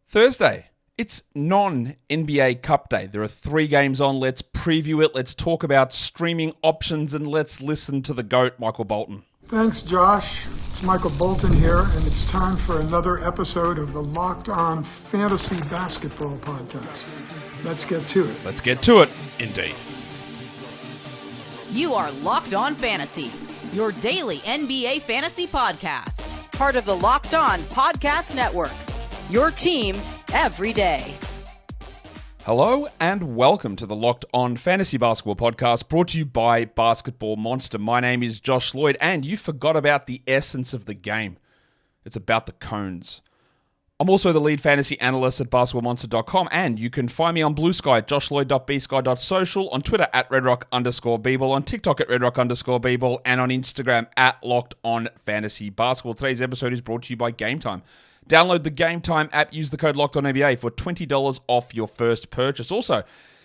Thursday. It's non-NBA Cup Day. There are 3 games on. Let's preview it. Let's talk about streaming options and let's listen to the GOAT, Michael Bolton. Thanks, Josh. It's Michael Bolton here, and it's time for another episode of the Locked On Fantasy Basketball Podcast. Let's get to it. Let's get to it, indeed. You are Locked On Fantasy, your daily NBA fantasy podcast. Part of the Locked On Podcast Network, your team every day. Hello and welcome to the Locked On Fantasy Basketball Podcast, brought to you by Basketball Monster. My name is Josh Lloyd, and you forgot about the essence of the game. It's about the cones. I'm also the lead fantasy analyst at basketballmonster.com, and you can find me on Blue Sky at joshloyd.bsky.social, on Twitter at redrock_bball, on TikTok at redrock_bball, and on Instagram at Locked On Fantasy Basketball. Today's episode is brought to you by Game Time. Download the Game Time app, use the code LOCKEDONNBA for $20 off your first purchase. Also,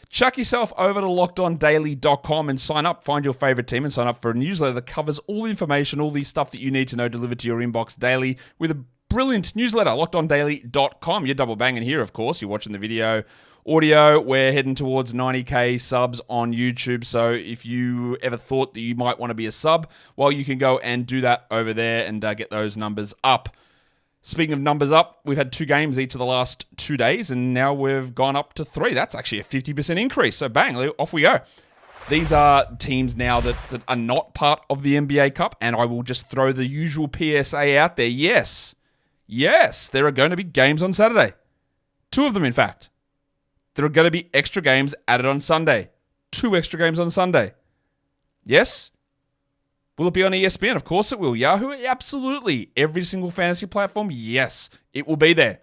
chuck yourself over to lockedondaily.com and sign up. Find your favorite team and sign up for a newsletter that covers all the information, all the stuff that you need to know delivered to your inbox daily with a brilliant newsletter, lockedondaily.com. You're double banging here, of course. You're watching the video, audio. We're heading towards 90k subs on YouTube. So if you ever thought that you might want to be a sub, well, you can go and do that over there and get those numbers up. Speaking of numbers up, we've had 2 games each of the last 2 days, and now we've gone up to 3. That's actually a 50% increase. So bang, off we go. These are teams now that are not part of the NBA Cup, and I will just throw the usual PSA out there. Yes, there are going to be games on Saturday. 2 of them, in fact. There are going to be extra games added on Sunday. 2 extra games on Sunday. Yes? Will it be on ESPN? Of course it will. Yahoo? Absolutely. Every single fantasy platform? Yes, it will be there.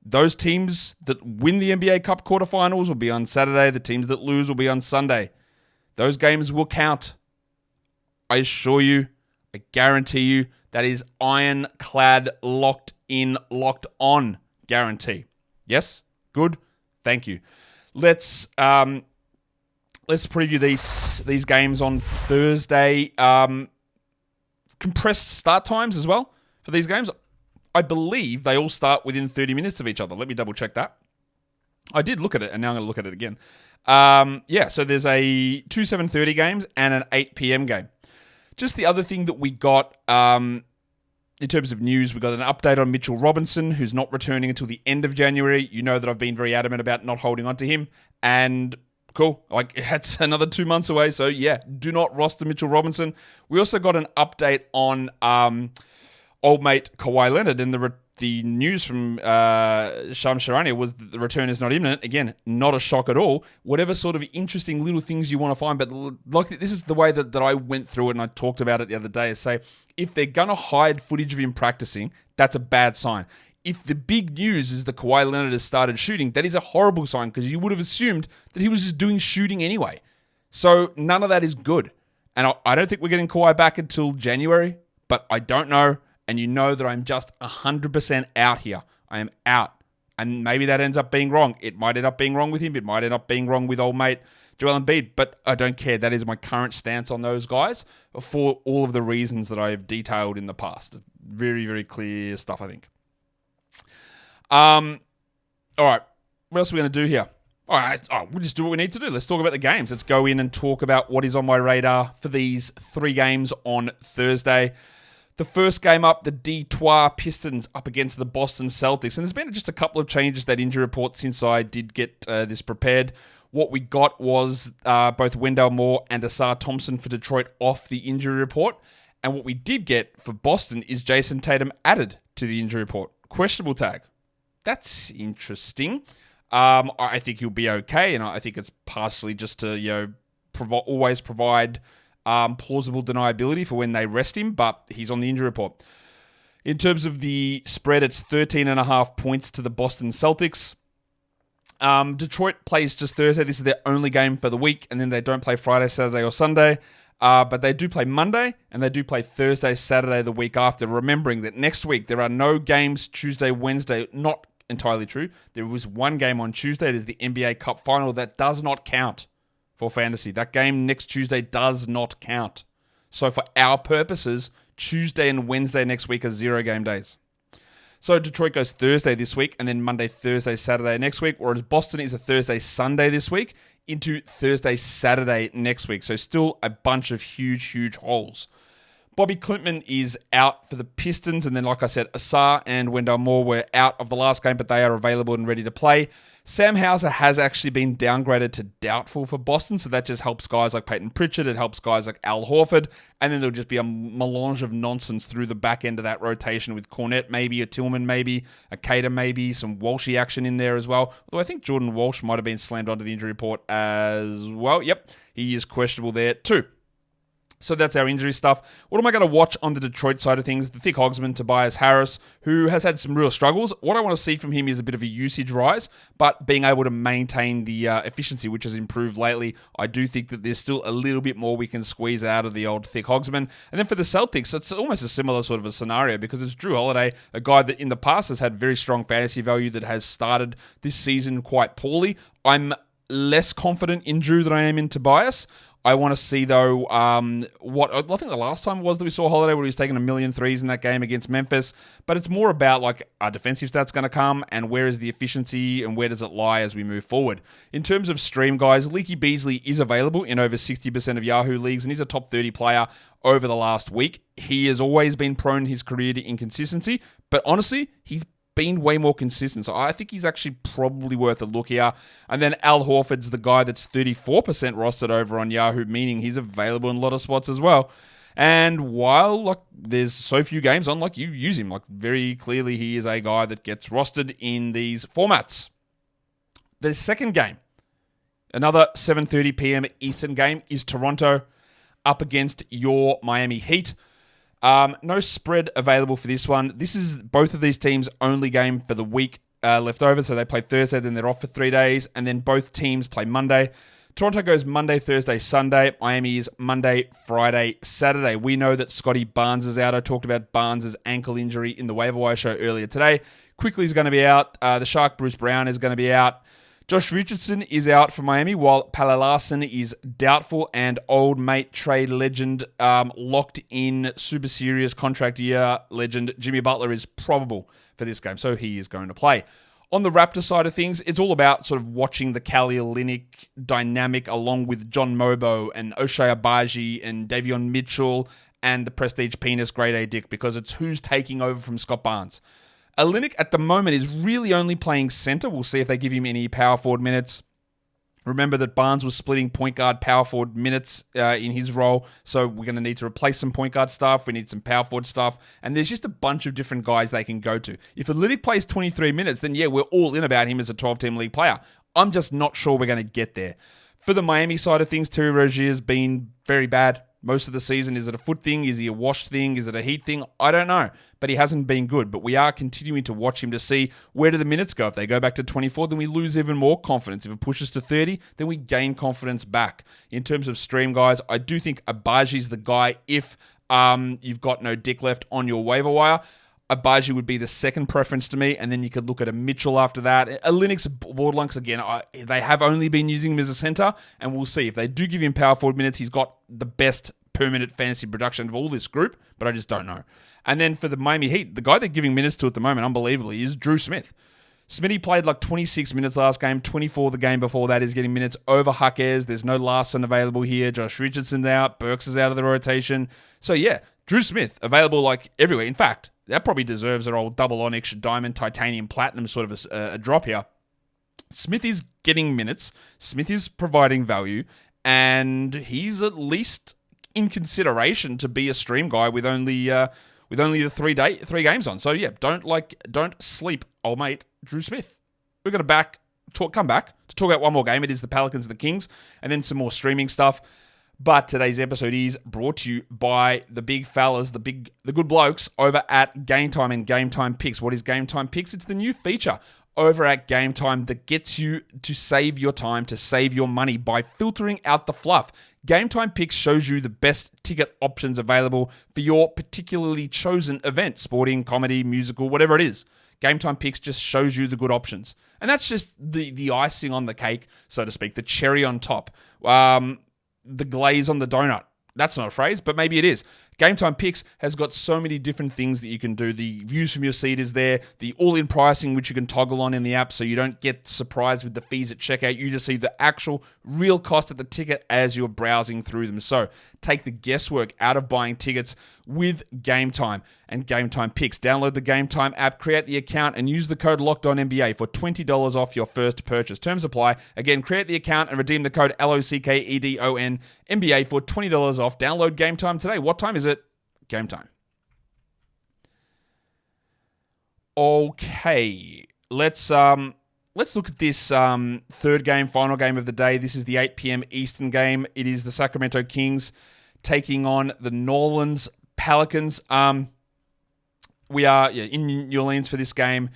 Those teams that win the NBA Cup quarterfinals will be on Saturday. The teams that lose will be on Sunday. Those games will count. I assure you, I guarantee you, that is ironclad, locked in, locked on guarantee. Yes? Good? Thank you. Let's preview these games on Thursday. Compressed start times as well for these games. I believe they all start within 30 minutes of each other. Let me double check that. I did look at it, and now I'm going to look at it again. So there's a 2 7:30 games and an 8 p.m. game. Just the other thing that we got in terms of news, we got an update on Mitchell Robinson, who's not returning until the end of January. You know that I've been very adamant about not holding on to him, and cool. That's another 2 months away. So, yeah, do not roster Mitchell Robinson. We also got an update on old mate Kawhi Leonard. And the news from Shams Charania was that the return is not imminent. Again, not a shock at all. Whatever sort of interesting little things you want to find. But this is the way that I went through it and I talked about it the other day. Is say, if they're going to hide footage of him practicing, that's a bad sign. If the big news is that Kawhi Leonard has started shooting, that is a horrible sign because you would have assumed that he was just doing shooting anyway. So none of that is good. And I don't think we're getting Kawhi back until January, but I don't know. And you know that I'm just 100% out here. I am out. And maybe that ends up being wrong. It might end up being wrong with him. It might end up being wrong with old mate Joel Embiid. But I don't care. That is my current stance on those guys for all of the reasons that I have detailed in the past. Very, very clear stuff, I think. All right. What else are we going to do here? All right. We'll just do what we need to do. Let's talk about the games. Let's go in and talk about what is on my radar for these 3 games on Thursday. The first game up, the Detroit Pistons up against the Boston Celtics. And there's been just a couple of changes to that injury report since I did get this prepared. What we got was both Wendell Moore and Asar Thompson for Detroit off the injury report. And what we did get for Boston is Jason Tatum added to the injury report. Questionable tag. That's interesting. I think he'll be okay, and I think it's partially just to always provide plausible deniability for when they rest him, but he's on the injury report. In terms of the spread, it's 13.5 points to the Boston Celtics. Detroit plays just Thursday. This is their only game for the week, and then they don't play Friday, Saturday, or Sunday. But they do play Monday, and they do play Thursday, Saturday, the week after. Remembering that next week, there are no games Tuesday, Wednesday. Not entirely true. There was one game on Tuesday. It is the NBA Cup Final. That does not count for fantasy. That game next Tuesday does not count. So for our purposes, Tuesday and Wednesday next week are 0 game days. So Detroit goes Thursday this week, and then Monday, Thursday, Saturday next week, whereas Boston is a Thursday, Sunday this week into Thursday, Saturday next week. So still a bunch of huge holes. Bobby Klintman is out for the Pistons, and then, like I said, Asar and Wendell Moore were out of the last game, but they are available and ready to play. Sam Hauser has actually been downgraded to doubtful for Boston, so that just helps guys like Peyton Pritchard, it helps guys like Al Horford, and then there'll just be a melange of nonsense through the back end of that rotation with Cornette maybe, a Tillman maybe, a Cater maybe, some Walshy action in there as well. Although I think Jordan Walsh might have been slammed onto the injury report as well. Yep, he is questionable there too. So that's our injury stuff. What am I going to watch on the Detroit side of things? The thick hogsman, Tobias Harris, who has had some real struggles. What I want to see from him is a bit of a usage rise, but being able to maintain the efficiency, which has improved lately. I do think that there's still a little bit more we can squeeze out of the old thick hogsman. And then for the Celtics, it's almost a similar sort of a scenario because it's Jrue Holiday, a guy that in the past has had very strong fantasy value that has started this season quite poorly. I'm less confident in Jrue than I am in Tobias. I want to see, though, what I think the last time was that we saw Holiday where he was taking 1 million threes in that game against Memphis. But it's more about, like, are defensive stats going to come and where is the efficiency and where does it lie as we move forward. In terms of stream, guys, Leaky Beasley is available in over 60% of Yahoo leagues and he's a top 30 player over the last week. He has always been prone in his career to inconsistency, but honestly, he's been way more consistent. So I think he's actually probably worth a look here. And then Al Horford's the guy that's 34% rostered over on Yahoo, meaning he's available in a lot of spots as well. And while there's so few games on, you use him. Very clearly he is a guy that gets rostered in these formats. The second game, another 7:30 p.m. Eastern game, is Toronto up against your Miami Heat. No spread available for this one. This is both of these teams' only game for the week left over. So they play Thursday, then they're off for 3 days, and then both teams play Monday. Toronto goes Monday, Thursday, Sunday. Miami is Monday, Friday, Saturday. We know that Scotty Barnes is out. I talked about Barnes' ankle injury in the waiver wire show earlier today. Quickly is going to be out. The Shark, Bruce Brown, is going to be out. Josh Richardson is out for Miami, while Pelle Larsson is doubtful, and old mate trade legend, locked in super serious contract year legend Jimmy Butler is probable for this game, so he is going to play. On the Raptors side of things, it's all about sort of watching the Kelly Olynyk dynamic along with John Mobo and Ochai Agbaji and Davion Mitchell and the Prestige Penis Grade A Dick, because it's who's taking over from Scott Barnes. Olynyk at the moment is really only playing center. We'll see if they give him any power forward minutes. Remember that Barnes was splitting point guard, power forward minutes in his role, so we're going to need to replace some point guard stuff. We need some power forward stuff, and there's just a bunch of different guys they can go to. If Olynyk plays 23 minutes, then yeah, we're all in about him as a 12-team league player. I'm just not sure we're going to get there. For the Miami side of things, Terry Rozier has been very bad most of the season. Is it a foot thing? Is he a wash thing? Is it a heat thing? I don't know. But he hasn't been good. But we are continuing to watch him to see where do the minutes go. If they go back to 24, then we lose even more confidence. If it pushes to 30, then we gain confidence back. In terms of stream, guys, I do think Agbaji's the guy if you've got no dick left on your waiver wire. Agbaji would be the second preference to me, and then you could look at a Mitchell after that. Olynyk's borderline, again, they have only been using him as a center, and we'll see. If they do give him power forward minutes, he's got the best per-minute fantasy production of all this group, but I just don't know. And then for the Miami Heat, the guy they're giving minutes to at the moment, unbelievably, is Jrue Smith. Smitty played 26 minutes last game, 24 the game before that. Is getting minutes over Jaquez. There's no Larson available here. Josh Richardson's out. Burks is out of the rotation. So yeah, Jrue Smith available everywhere. In fact, that probably deserves an old double onyx, diamond, titanium, platinum sort of a drop here. Smith is getting minutes. Smith is providing value, and he's at least in consideration to be a stream guy with only the 3 games on. So yeah, don't sleep, old mate Jrue Smith. We're going to come back to talk about one more game. It is the Pelicans and the Kings, and then some more streaming stuff. But today's episode is brought to you by the big fellas, the good blokes over at Game Time and Game Time Picks. What is Game Time Picks? It's the new feature over at Game Time that gets you to save your time, to save your money by filtering out the fluff. Game Time Picks shows you the best ticket options available for your particularly chosen event, sporting, comedy, musical, whatever it is. Game Time Picks just shows you the good options. And that's just the icing on the cake, so to speak, the cherry on top. The glaze on the donut. That's not a phrase, but maybe it is. Game Time Picks has got so many different things that you can do. The views from your seat is there. The all-in pricing, which you can toggle on in the app so you don't get surprised with the fees at checkout. You just see the actual real cost of the ticket as you're browsing through them. So take the guesswork out of buying tickets with Game Time and Game Time Picks. Download the Game Time app, create the account, and use the code LOCKEDONNBA for $20 off your first purchase. Terms apply. Again, create the account and redeem the code LOCKEDONNBA for $20 off. Download Game Time today. What time is it? Game time. Okay, let's look at this third game, final game of the day. This is the 8 p.m. Eastern game. It is the Sacramento Kings taking on the Orleans Pelicans. We are in New Orleans for this game.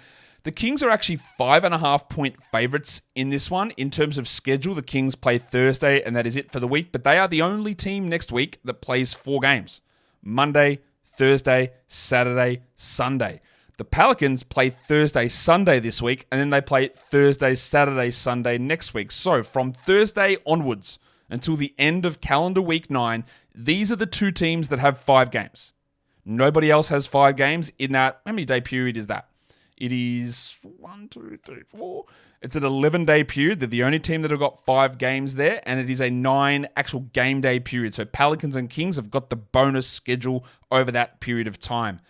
The Kings are actually 5.5-point favorites in this one. In terms of schedule, the Kings play Thursday, and that is it for the week. But they are the only team next week that plays 4 games. Monday, Thursday, Saturday, Sunday. The Pelicans play Thursday, Sunday this week, and then they play Thursday, Saturday, Sunday next week. So from Thursday onwards until the end of calendar week 9, these are the 2 teams that have 5 games. Nobody else has 5 games in that. How many day period is that? It is 1, 2, 3, 4. It's an 11-day period. They're the only team that have got 5 games there, and it is a 9 actual game day period. So Pelicans and Kings have got the bonus schedule over that period of time.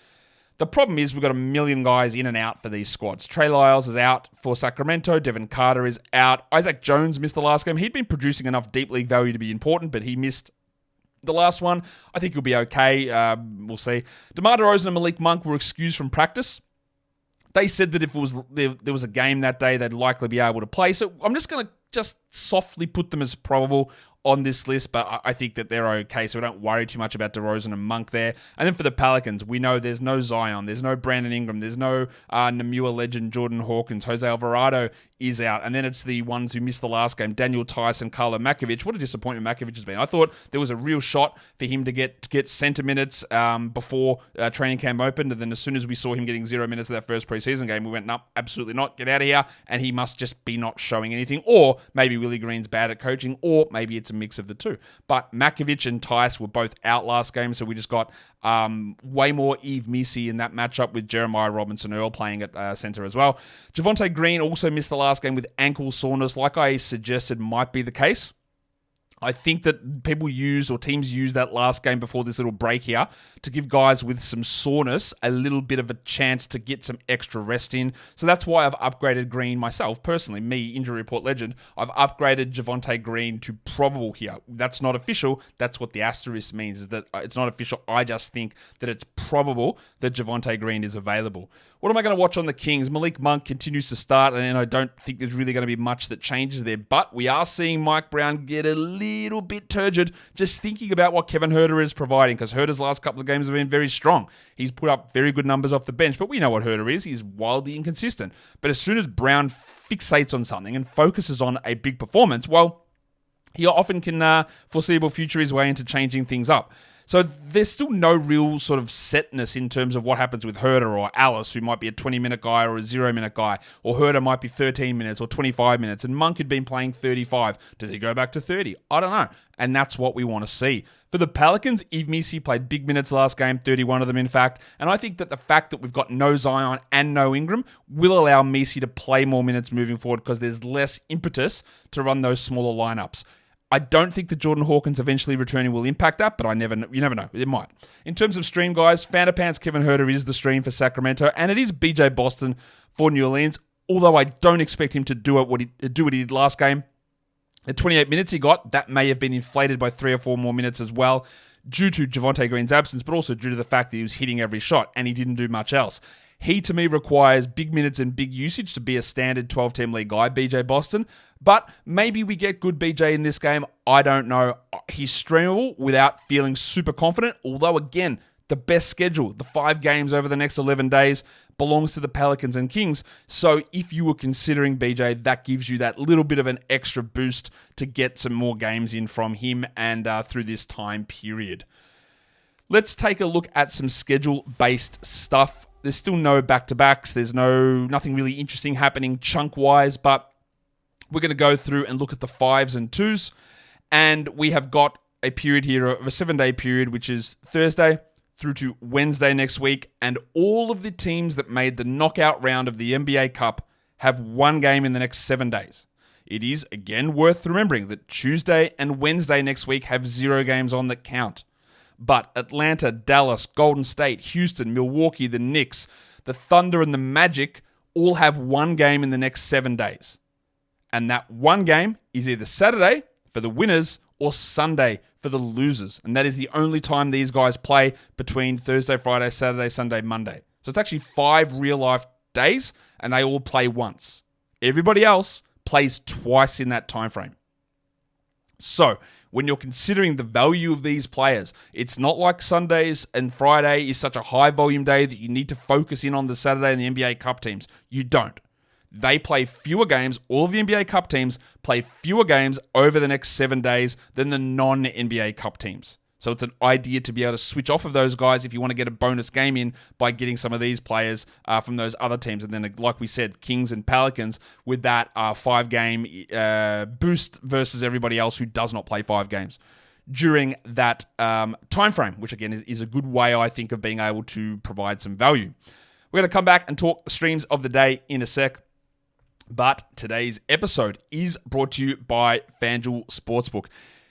The problem is we've got a million guys in and out for these squads. Trey Lyles is out for Sacramento. Devin Carter is out. Isaac Jones missed the last game. He'd been producing enough deep league value to be important, but he missed the last one. I think he'll be okay. We'll see. DeMar DeRozan and Malik Monk were excused from practice. They said that if there was a game that day, they'd likely be able to play. So I'm just going to softly put them as probable on this list, but I think that they're okay, so we don't worry too much about DeRozan and Monk there. And then for the Pelicans, we know there's no Zion, there's no Brandon Ingram, there's no Namua legend Jordan Hawkins, Jose Alvarado is out, and then it's the ones who missed the last game, Daniel Tice and Carlo Makovic. What a disappointment Makovic has been. I thought there was a real shot for him to get center minutes before training camp opened, and then as soon as we saw him getting 0 minutes of that first preseason game, we went, nope, absolutely not, get out of here, and he must just be not showing anything, or maybe Willie Green's bad at coaching, or maybe it's a mix of the two. But Makovic and Tice were both out last game, so we just got way more Eve Misi in that matchup with Jeremiah Robinson-Earl playing at center as well. Javonte Green also missed the last game with ankle soreness, like I suggested might be the case. I think that people use, or teams use that last game before this little break here to give guys with some soreness a little bit of a chance to get some extra rest in. So that's why I've upgraded Green myself, personally, me, Injury Report legend. I've upgraded Javonte Green to probable here. That's not official. That's what the asterisk means, is that it's not official. I just think that it's probable that Javonte Green is available. What am I going to watch on the Kings? Malik Monk continues to start, and I don't think there's really going to be much that changes there. But we are seeing Mike Brown get a little bit turgid just thinking about what Kevin Huerter is providing, because Huerter's last couple of games have been very strong. He's put up very good numbers off the bench, but we know what Huerter is. He's wildly inconsistent. But as soon as Brown fixates on something and focuses on a big performance, well, he often can foreseeable future his way into changing things up. So there's still no real sort of setness in terms of what happens with Huerter or Alice, who might be a 20-minute guy or a 0-minute guy, or Huerter might be 13 minutes or 25 minutes, and Monk had been playing 35. Does he go back to 30? I don't know. And that's what we want to see. For the Pelicans, Eve Misi played big minutes last game, 31 of them in fact, and I think that the fact that we've got no Zion and no Ingram will allow Misi to play more minutes moving forward because there's less impetus to run those smaller lineups. I don't think that Jordan Hawkins eventually returning will impact that, but you never know. It might. In terms of stream, guys, Fanapants Kevin Huerter is the stream for Sacramento, and it is BJ Boston for New Orleans, although I don't expect him to do what he did last game. The 28 minutes he got, that may have been inflated by 3 or 4 more minutes as well, due to Javonte Green's absence, but also due to the fact that he was hitting every shot, and he didn't do much else. He, to me, requires big minutes and big usage to be a standard 12-team league guy, BJ Boston. But maybe we get good BJ in this game. I don't know. He's streamable without feeling super confident. Although, again, the best schedule, the 5 games over the next 11 days, belongs to the Pelicans and Kings. So if you were considering BJ, that gives you that little bit of an extra boost to get some more games in from him and through this time period. Let's take a look at some schedule-based stuff. There's still no back-to-backs. There's nothing really interesting happening chunk-wise, but we're going to go through and look at the 5s and 2s. And we have got a period here of a 7-day period, which is Thursday through to Wednesday next week, and all of the teams that made the knockout round of the NBA Cup have one game in the next 7 days. It is, again, worth remembering that Tuesday and Wednesday next week have 0 games on that count. But Atlanta, Dallas, Golden State, Houston, Milwaukee, the Knicks, the Thunder, and the Magic all have one game in the next 7 days. And that one game is either Saturday for the winners or Sunday for the losers. And that is the only time these guys play between Thursday, Friday, Saturday, Sunday, Monday. So it's actually 5 real-life days, and they all play once. Everybody else plays twice in that time frame. So, when you're considering the value of these players, it's not like Sundays and Friday is such a high volume day that you need to focus in on the Saturday and the NBA Cup teams. You don't. They play fewer games. All of the NBA Cup teams play fewer games over the next 7 days than the non-NBA Cup teams. So it's an idea to be able to switch off of those guys if you want to get a bonus game in by getting some of these players from those other teams. And then, like we said, Kings and Pelicans with that 5-game boost versus everybody else who does not play 5 games during that time frame, which again is a good way, I think, of being able to provide some value. We're going to come back and talk the streams of the day in a sec. But today's episode is brought to you by FanDuel Sportsbook.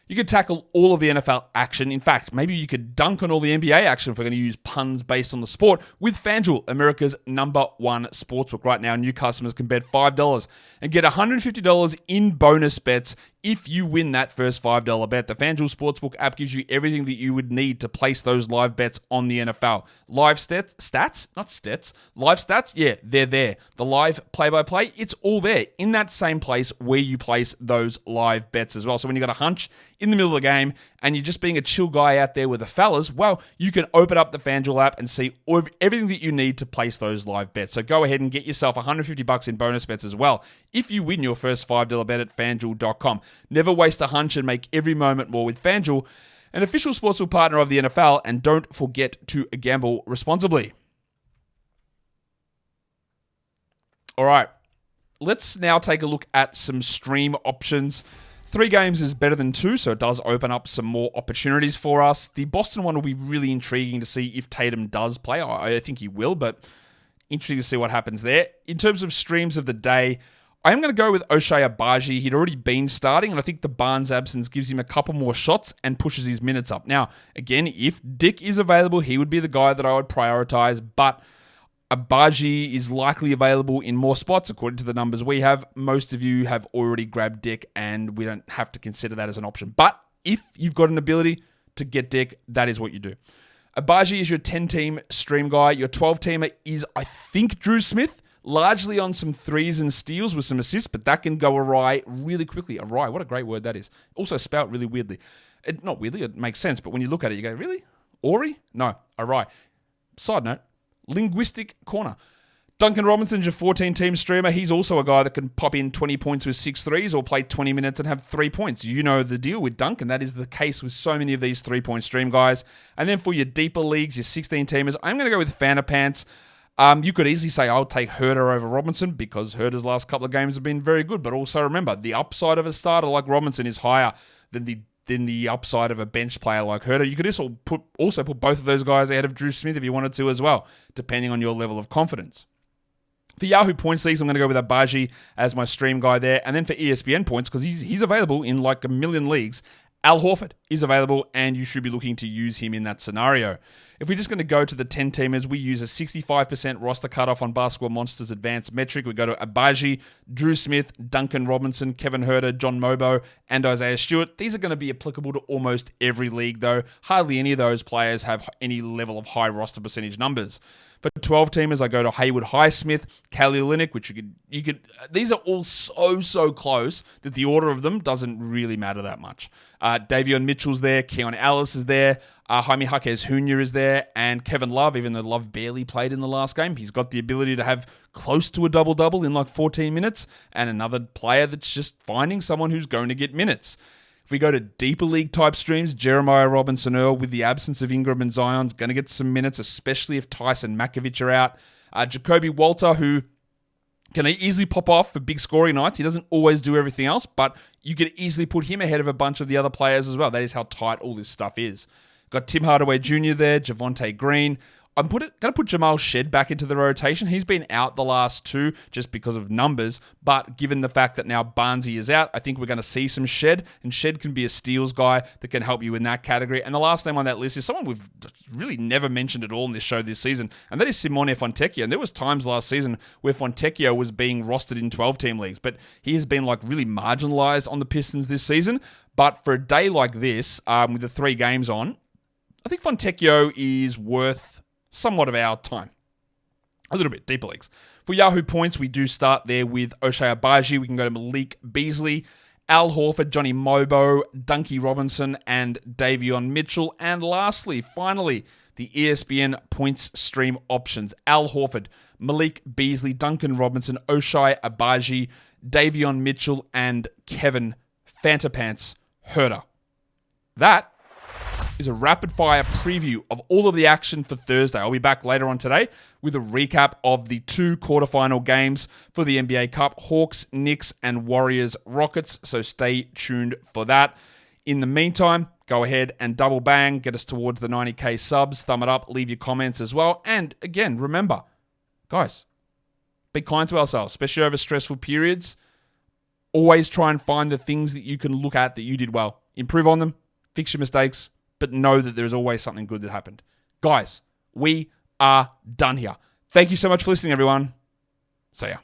You could tackle all of the NFL action. In fact, maybe you could dunk on all the NBA action if we're going to use puns based on the sport with FanDuel, America's #1 sportsbook. Right now, new customers can bet $5 and get $150 in bonus bets if you win that first $5 bet. The FanDuel Sportsbook app gives you everything that you would need to place those live bets on the NFL. Live stats? Not stats. Live stats? Yeah, they're there. The live play-by-play, it's all there in that same place where you place those live bets as well. So when you got a hunch in the middle of the game and you're just being a chill guy out there with the fellas, well, you can open up the FanDuel app and see everything that you need to place those live bets. So go ahead and get yourself $150 in bonus bets as well if you win your first $5 bet at FanDuel.com. Never waste a hunch and make every moment more with FanDuel, an official sportsbook partner of the NFL, and don't forget to gamble responsibly. All right, let's now take a look at some stream options. 3 games is better than 2, so it does open up some more opportunities for us. The Boston one will be really intriguing to see if Tatum does play. I think he will, but interesting to see what happens there. In terms of streams of the day, I am going to go with Ochai Agbaji. He'd already been starting, and I think the Barnes absence gives him a couple more shots and pushes his minutes up. Now, again, if Dick is available, he would be the guy that I would prioritize, but Agbaji is likely available in more spots, according to the numbers we have. Most of you have already grabbed Dick, and we don't have to consider that as an option. But if you've got an ability to get Dick, that is what you do. Agbaji is your 10-team stream guy. Your 12-teamer is, I think, Jrue Smith, largely on some threes and steals with some assists, but that can go awry really quickly. Awry, what a great word that is. Also spelt really weirdly. Not weirdly, it makes sense, but when you look at it, you go, really? Ori? No, awry. Side note, linguistic corner. Duncan Robinson's your 14-team streamer. He's also a guy that can pop in 20 points with 6 threes or play 20 minutes and have 3 points. You know the deal with Duncan. That is the case with so many of these 3-point stream guys. And then for your deeper leagues, your 16-teamers, I'm going to go with Fanapants. You could easily say I'll take Herter over Robinson because Herter's last couple of games have been very good. But also remember, the upside of a starter like Robinson is higher than the upside of a bench player like Herter. You could also put both of those guys ahead of Jrue Smith if you wanted to as well, depending on your level of confidence. For Yahoo Points Leagues, I'm going to go with Agbaji as my stream guy there. And then for ESPN Points, because he's available in like a million leagues, Al Horford is available, and you should be looking to use him in that scenario. If we're just going to go to the 10-teamers, we use a 65% roster cutoff on Basketball Monsters Advanced Metric. We go to Agbaji, Jrue Smith, Duncan Robinson, Kevin Herter, John Mobo, and Isaiah Stewart. These are going to be applicable to almost every league, though. Hardly any of those players have any level of high roster percentage numbers. For 12-teamers, I go to Haywood Highsmith, Kelly Olynyk, which you could. These are all so close that the order of them doesn't really matter that much. Davion Mitchell's there, Keon Ellis is there, Jaime Jaquez Jr. is there, and Kevin Love, even though Love barely played in the last game, he's got the ability to have close to a double-double in like 14 minutes, and another player that's just finding someone who's going to get minutes. If we go to deeper league type streams, Jeremiah Robinson-Earl, with the absence of Ingram and Zion, is going to get some minutes, especially if Tyson Makovich are out. Jacoby Walter, who Can he easily pop off for big scoring nights? He doesn't always do everything else, but you could easily put him ahead of a bunch of the other players as well. That is how tight all this stuff is. Got Tim Hardaway Jr. there, Javonte Green. I'm going to put Jamal Shed back into the rotation. He's been out the last two just because of numbers, but given the fact that now Barnesy is out, I think we're going to see some Shed, and Shed can be a steals guy that can help you in that category. And the last name on that list is someone we've really never mentioned at all in this show this season, and that is Simone Fontecchio. And there was times last season where Fontecchio was being rostered in 12-team leagues, but he has been really marginalized on the Pistons this season. But for a day like this, with the 3 games on, I think Fontecchio is worth somewhat of our time. A little bit, deeper leagues. For Yahoo points, we do start there with Ochai Agbaji. We can go to Malik Beasley, Al Horford, Johnny Mobo, Dunky Robinson, and Davion Mitchell. And lastly, finally, the ESPN points stream options. Al Horford, Malik Beasley, Duncan Robinson, Ochai Agbaji, Davion Mitchell, and Kevin Fantapants Herter. That is a rapid-fire preview of all of the action for Thursday. I'll be back later on today with a recap of the 2 quarterfinal games for the NBA Cup, Hawks, Knicks, and Warriors, Rockets, so stay tuned for that. In the meantime, go ahead and double bang, get us towards the 90k subs, thumb it up, leave your comments as well. And again, remember, guys, be kind to ourselves, especially over stressful periods. Always try and find the things that you can look at that you did well. Improve on them, fix your mistakes, but know that there's always something good that happened. Guys, we are done here. Thank you so much for listening, everyone. See ya.